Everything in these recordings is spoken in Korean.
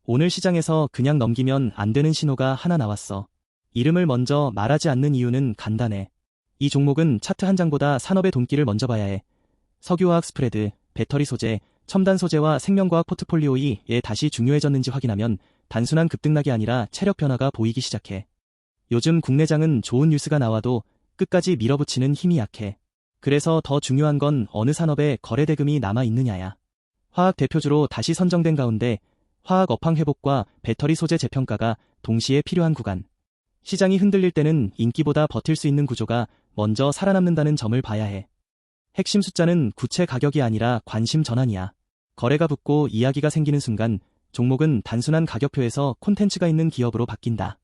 오늘 시장에서 그냥 넘기면 안 되는 신호가 하나 나왔어. 이름을 먼저 말하지 않는 이유는 간단해. 이 종목은 차트 한 장보다 산업의 돈길을 먼저 봐야 해. 석유화학 스프레드, 배터리 소재, 첨단 소재와 생명과학 포트폴리오에 다시 중요해졌는지 확인하면 단순한 급등락이 아니라 체력 변화가 보이기 시작해. 요즘 국내장은 좋은 뉴스가 나와도 끝까지 밀어붙이는 힘이 약해. 그래서 더 중요한 건 어느 산업에 거래 대금이 남아있느냐야. 화학 대표주로 다시 선정된 가운데 화학 업황 회복과 배터리 소재 재평가가 동시에 필요한 구간. 시장이 흔들릴 때는 인기보다 버틸 수 있는 구조가 먼저 살아남는다는 점을 봐야 해. 핵심 숫자는 구체 가격이 아니라 관심 전환이야. 거래가 붙고 이야기가 생기는 순간 종목은 단순한 가격표에서 콘텐츠가 있는 기업으로 바뀐다.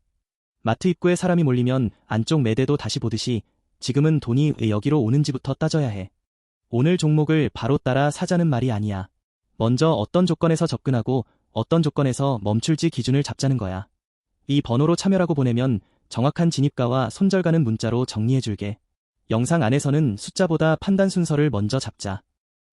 마트 입구에 사람이 몰리면 안쪽 매대도 다시 보듯이 지금은 돈이 왜 여기로 오는지부터 따져야 해. 오늘 종목을 바로 따라 사자는 말이 아니야. 먼저 어떤 조건에서 접근하고 어떤 조건에서 멈출지 기준을 잡자는 거야. 이 번호로 참여라고 보내면 정확한 진입가와 손절가는 문자로 정리해줄게. 영상 안에서는 숫자보다 판단 순서를 먼저 잡자.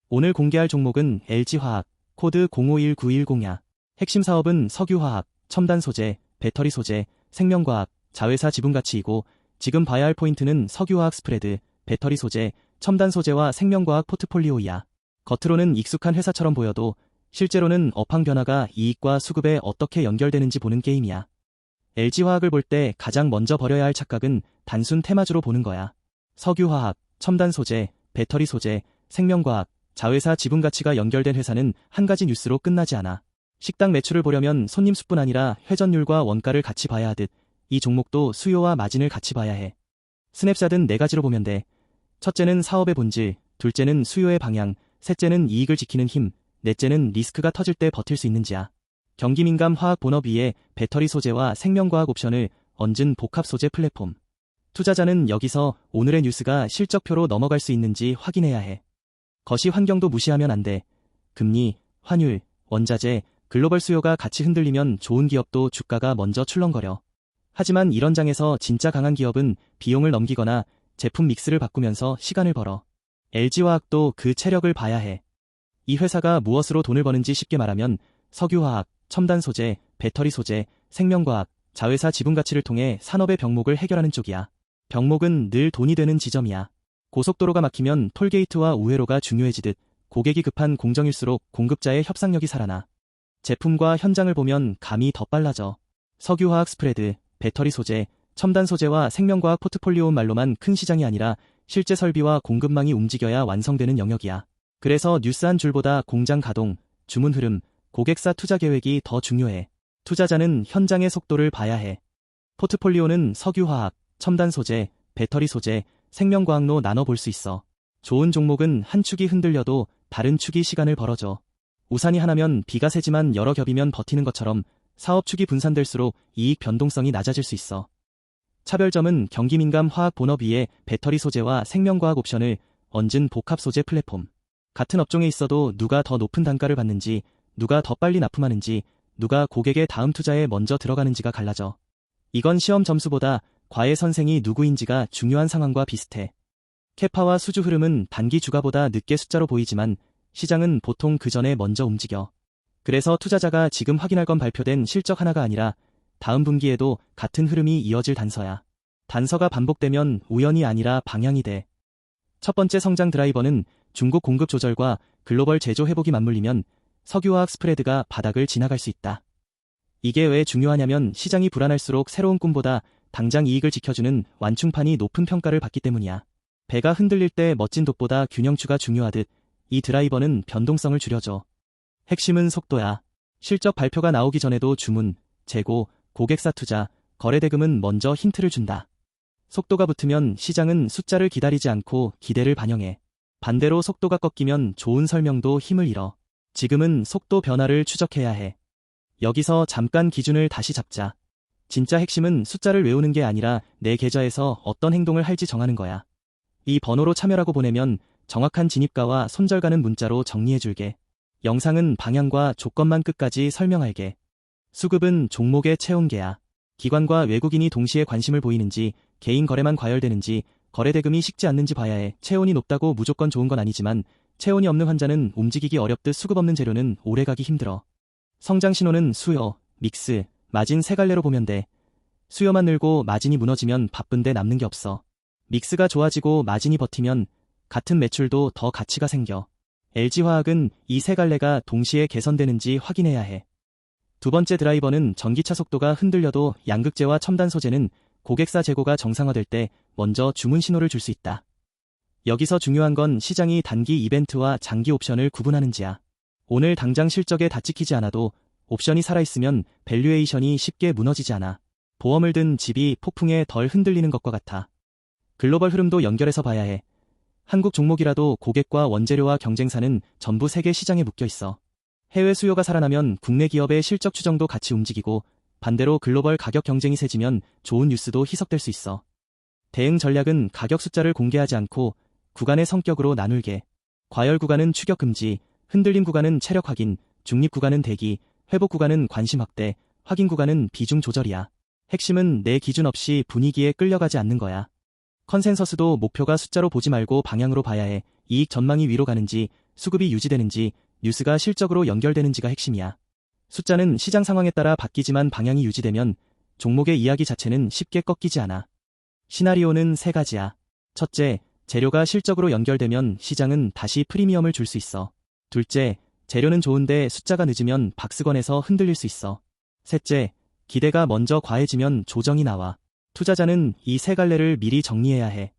오늘 공개할 종목은 LG화학, 코드 051910야. 핵심 사업은 석유화학, 첨단 소재, 배터리 소재, 생명과학, 자회사 지분가치이고 지금 봐야 할 포인트는 석유화학 스프레드, 배터리 소재, 첨단 소재와 생명과학 포트폴리오이야. 겉으로는 익숙한 회사처럼 보여도 실제로는 업황 변화가 이익과 수급에 어떻게 연결되는지 보는 게임이야. LG화학을 볼 때 가장 먼저 버려야 할 착각은 단순 테마주로 보는 거야. 석유화학, 첨단 소재, 배터리 소재, 생명과학, 자회사 지분가치가 연결된 회사는 한 가지 뉴스로 끝나지 않아. 식당 매출을 보려면 손님 수뿐 아니라 회전율과 원가를 같이 봐야 하듯 이 종목도 수요와 마진을 같이 봐야 해. 스냅샷은 네 가지로 보면 돼. 첫째는 사업의 본질, 둘째는 수요의 방향, 셋째는 이익을 지키는 힘, 넷째는 리스크가 터질 때 버틸 수 있는지야. 경기민감 화학 본업 위에 배터리 소재와 생명과학 옵션을 얹은 복합 소재 플랫폼. 투자자는 여기서 오늘의 뉴스가 실적표로 넘어갈 수 있는지 확인해야 해. 거시 환경도 무시하면 안 돼. 금리, 환율, 원자재, 글로벌 수요가 같이 흔들리면 좋은 기업도 주가가 먼저 출렁거려. 하지만 이런 장에서 진짜 강한 기업은 비용을 넘기거나 제품 믹스를 바꾸면서 시간을 벌어. LG화학도 그 체력을 봐야 해. 이 회사가 무엇으로 돈을 버는지 쉽게 말하면 석유화학, 첨단 소재, 배터리 소재, 생명과학, 자회사 지분가치를 통해 산업의 병목을 해결하는 쪽이야. 병목은 늘 돈이 되는 지점이야. 고속도로가 막히면 톨게이트와 우회로가 중요해지듯 고객이 급한 공정일수록 공급자의 협상력이 살아나. 제품과 현장을 보면 감이 더 빨라져. 석유화학 스프레드, 배터리 소재, 첨단 소재와 생명과학 포트폴리오 말로만 큰 시장이 아니라 실제 설비와 공급망이 움직여야 완성되는 영역이야. 그래서 뉴스 한 줄보다 공장 가동, 주문 흐름, 고객사 투자 계획이 더 중요해. 투자자는 현장의 속도를 봐야 해. 포트폴리오는 석유화학, 첨단 소재, 배터리 소재, 생명과학로 나눠볼 수 있어. 좋은 종목은 한 축이 흔들려도 다른 축이 시간을 벌어줘. 우산이 하나면 비가 새지만 여러 겹이면 버티는 것처럼 사업축이 분산될수록 이익 변동성이 낮아질 수 있어. 차별점은 경기민감 화학 본업 위에 배터리 소재와 생명과학 옵션을 얹은 복합 소재 플랫폼. 같은 업종에 있어도 누가 더 높은 단가를 받는지, 누가 더 빨리 납품하는지, 누가 고객의 다음 투자에 먼저 들어가는지가 갈라져. 이건 시험 점수보다 과외 선생이 누구인지가 중요한 상황과 비슷해. 캐파와 수주 흐름은 단기 주가보다 늦게 숫자로 보이지만 시장은 보통 그 전에 먼저 움직여. 그래서 투자자가 지금 확인할 건 발표된 실적 하나가 아니라 다음 분기에도 같은 흐름이 이어질 단서야. 단서가 반복되면 우연이 아니라 방향이 돼. 첫 번째 성장 드라이버는 중국 공급 조절과 글로벌 제조 회복이 맞물리면 석유화학 스프레드가 바닥을 지나갈 수 있다. 이게 왜 중요하냐면 시장이 불안할수록 새로운 꿈보다 당장 이익을 지켜주는 완충판이 높은 평가를 받기 때문이야. 배가 흔들릴 때 멋진 돛보다 균형추가 중요하듯 이 드라이버는 변동성을 줄여줘. 핵심은 속도야. 실적 발표가 나오기 전에도 주문, 재고, 고객사 투자, 거래 대금은 먼저 힌트를 준다. 속도가 붙으면 시장은 숫자를 기다리지 않고 기대를 반영해. 반대로 속도가 꺾이면 좋은 설명도 힘을 잃어. 지금은 속도 변화를 추적해야 해. 여기서 잠깐 기준을 다시 잡자. 진짜 핵심은 숫자를 외우는 게 아니라 내 계좌에서 어떤 행동을 할지 정하는 거야. 이 번호로 참여라고 보내면 정확한 진입가와 손절가는 문자로 정리해줄게. 영상은 방향과 조건만 끝까지 설명할게. 수급은 종목의 체온계야. 기관과 외국인이 동시에 관심을 보이는지, 개인 거래만 과열되는지, 거래 대금이 식지 않는지 봐야 해. 체온이 높다고 무조건 좋은 건 아니지만 체온이 없는 환자는 움직이기 어렵듯 수급 없는 재료는 오래가기 힘들어. 성장 신호는 수요, 믹스, 마진 세 갈래로 보면 돼. 수요만 늘고 마진이 무너지면 바쁜데 남는 게 없어. 믹스가 좋아지고 마진이 버티면 같은 매출도 더 가치가 생겨. LG화학은 이 세 갈래가 동시에 개선되는지 확인해야 해. 두 번째 드라이버는 전기차 속도가 흔들려도 양극재와 첨단 소재는 고객사 재고가 정상화될 때 먼저 주문 신호를 줄 수 있다. 여기서 중요한 건 시장이 단기 이벤트와 장기 옵션을 구분하는지야. 오늘 당장 실적에 다 찍히지 않아도 옵션이 살아있으면 밸류에이션이 쉽게 무너지지 않아. 보험을 든 집이 폭풍에 덜 흔들리는 것과 같아. 글로벌 흐름도 연결해서 봐야 해. 한국 종목이라도 고객과 원재료와 경쟁사는 전부 세계 시장에 묶여 있어. 해외 수요가 살아나면 국내 기업의 실적 추정도 같이 움직이고 반대로 글로벌 가격 경쟁이 세지면 좋은 뉴스도 희석될 수 있어. 대응 전략은 가격 숫자를 공개하지 않고 구간의 성격으로 나눌게. 과열 구간은 추격 금지, 흔들림 구간은 체력 확인, 중립 구간은 대기, 회복 구간은 관심 확대, 확인 구간은 비중 조절이야. 핵심은 내 기준 없이 분위기에 끌려가지 않는 거야. 컨센서스도 목표가 숫자로 보지 말고 방향으로 봐야 해. 이익 전망이 위로 가는지, 수급이 유지되는지, 뉴스가 실적으로 연결되는지가 핵심이야. 숫자는 시장 상황에 따라 바뀌지만 방향이 유지되면 종목의 이야기 자체는 쉽게 꺾이지 않아. 시나리오는 세 가지야. 첫째, 재료가 실적으로 연결되면 시장은 다시 프리미엄을 줄 수 있어. 둘째, 재료는 좋은데 숫자가 늦으면 박스권에서 흔들릴 수 있어. 셋째, 기대가 먼저 과해지면 조정이 나와. 투자자는 이 세 갈래를 미리 정리해야 해.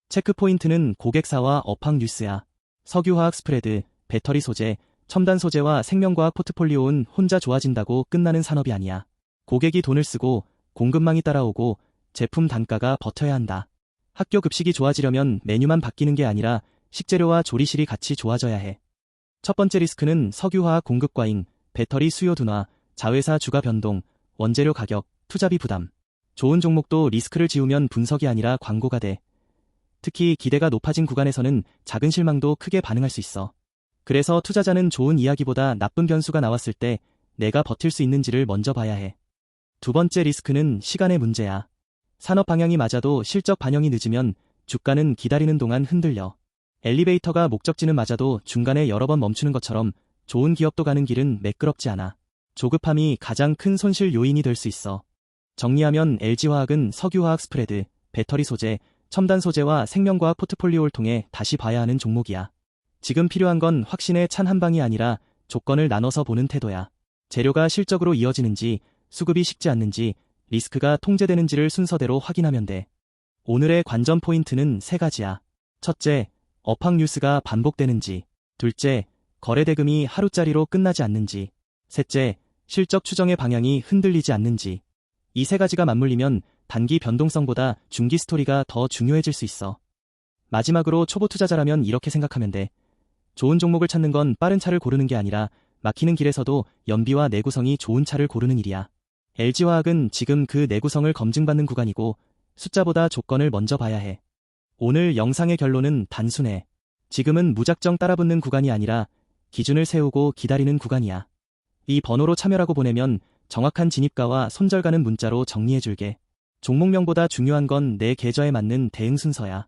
체크포인트는 고객사와 업황 뉴스야. 석유화학 스프레드, 배터리 소재, 첨단 소재와 생명과학 포트폴리오는 혼자 좋아진다고 끝나는 산업이 아니야. 고객이 돈을 쓰고 공급망이 따라오고 제품 단가가 버텨야 한다. 학교 급식이 좋아지려면 메뉴만 바뀌는 게 아니라 식재료와 조리실이 같이 좋아져야 해. 첫 번째 리스크는 석유화학 공급 과잉, 배터리 수요 둔화, 자회사 주가 변동, 원재료 가격, 투자비 부담. 좋은 종목도 리스크를 지우면 분석이 아니라 광고가 돼. 특히 기대가 높아진 구간에서는 작은 실망도 크게 반응할 수 있어. 그래서 투자자는 좋은 이야기보다 나쁜 변수가 나왔을 때 내가 버틸 수 있는지를 먼저 봐야 해. 두 번째 리스크는 시간의 문제야. 산업 방향이 맞아도 실적 반영이 늦으면 주가는 기다리는 동안 흔들려. 엘리베이터가 목적지는 맞아도 중간에 여러 번 멈추는 것처럼 좋은 기업도 가는 길은 매끄럽지 않아. 조급함이 가장 큰 손실 요인이 될 수 있어. 정리하면 LG화학은 석유화학 스프레드, 배터리 소재, 첨단 소재와 생명과학 포트폴리오를 통해 다시 봐야 하는 종목이야. 지금 필요한 건 확신에 찬 한 방이 아니라 조건을 나눠서 보는 태도야. 재료가 실적으로 이어지는지, 수급이 식지 않는지, 리스크가 통제되는지를 순서대로 확인하면 돼. 오늘의 관전 포인트는 세 가지야. 첫째, 업황 뉴스가 반복되는지. 둘째, 거래 대금이 하루짜리로 끝나지 않는지. 셋째, 실적 추정의 방향이 흔들리지 않는지. 이 세 가지가 맞물리면 단기 변동성보다 중기 스토리가 더 중요해질 수 있어. 마지막으로 초보 투자자라면 이렇게 생각하면 돼. 좋은 종목을 찾는 건 빠른 차를 고르는 게 아니라 막히는 길에서도 연비와 내구성이 좋은 차를 고르는 일이야. LG화학은 지금 그 내구성을 검증받는 구간이고 숫자보다 조건을 먼저 봐야 해. 오늘 영상의 결론은 단순해. 지금은 무작정 따라붙는 구간이 아니라 기준을 세우고 기다리는 구간이야. 이 번호로 참여라고 보내면 정확한 진입가와 손절 가는 문자로 정리해줄게. 종목명보다 중요한 건 내 계좌에 맞는 대응 순서야.